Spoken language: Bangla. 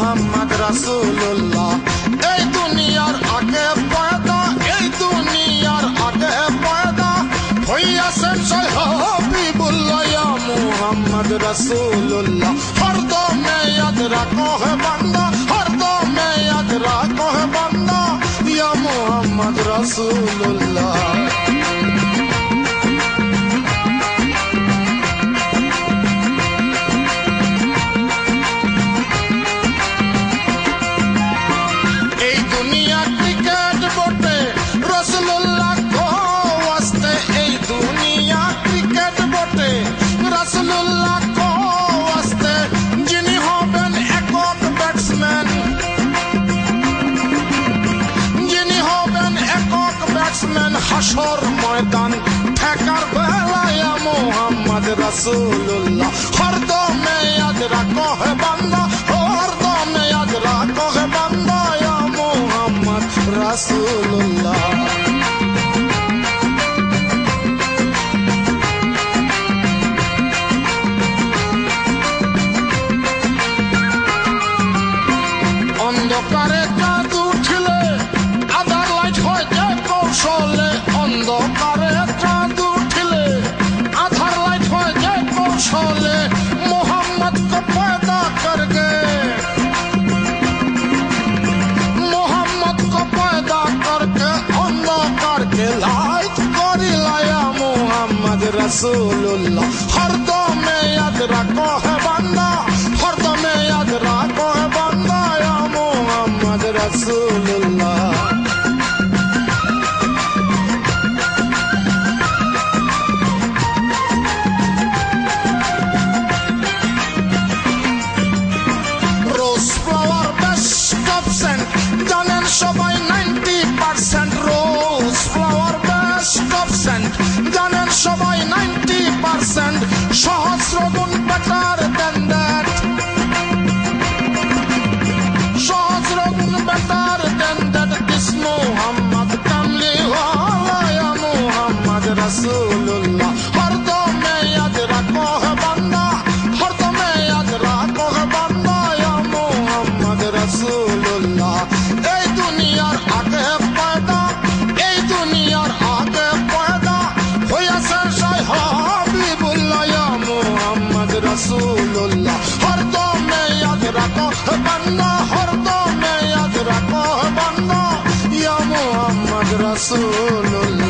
মোহাম্মদ রাসূলুল্লাহ। এই দুনিয়ার আগে পয়দা, এই দুনিয়ার আগে পয়দা হইয়াছেন সে হাবিবুল্লাহ ইয়া মোহাম্মদ রাসূলুল্লাহ। হরদমে ইয়াদ রাখো হে বান্দা, হরদমে ইয়াদ রাখো হে বান্দা ইয়া মোহাম্মদ রাসূলুল্লাহ। হাসর ময়দান ঠেকার বেলায় মোহাম্মদ রাসূলুল্লাহ। হরদমে ইয়াদ রাখো হে বান্দা, হরদমে ইয়াদ রাখো হে বান্দা ইয়া মোহাম্মদ রাসূলুল্লাহ। অন্ধকারে চাঁদ উঠলে আধার লাইট হয় যে কৌশলে, অন্ধকারে চাঁদ উঠলে আধার লাইট হয় যে কৌশলে मोहम्मद को पैदा करके, मोहम्मद को पैदा करके अंधकार के लाइट करी लाया मोहम्मद रसूलुल्लाह। हरदमे याद रखो है बंदा, हरदमे याद रखो है बंदा या मोहम्मद रसूलुल्लाह। সবাই 90% rose flower best of scent, জানেন সবাই 90% সহস্র গুণ বেটার দেন দ্যাট, সহস্র গুণ better than that this Muhammad কামলি ওয়ালা মোহাম্মদ রাসূলুল্লাহ। হরদমে ইয়াদ রাখো হে বান্দা, হরদমে ইয়াদ রাখো হে বান্দা ইয়া মোহাম্মদ রাসূলুল্লাহ। এই দুনিয়ার আগে পয়দা, এই দুনিয়ার আগে পয়দা হইয়াছেন সে হাবিবুল্লাহ ইয়া মোহাম্মদ রাসূলুল্লাহ। হরদমে ইয়াদ রাখো হে বান্দা, হরদমে ইয়াদ রাখো হে বান্দা ইয়া মোহাম্মদ রাসূলুল্লাহ।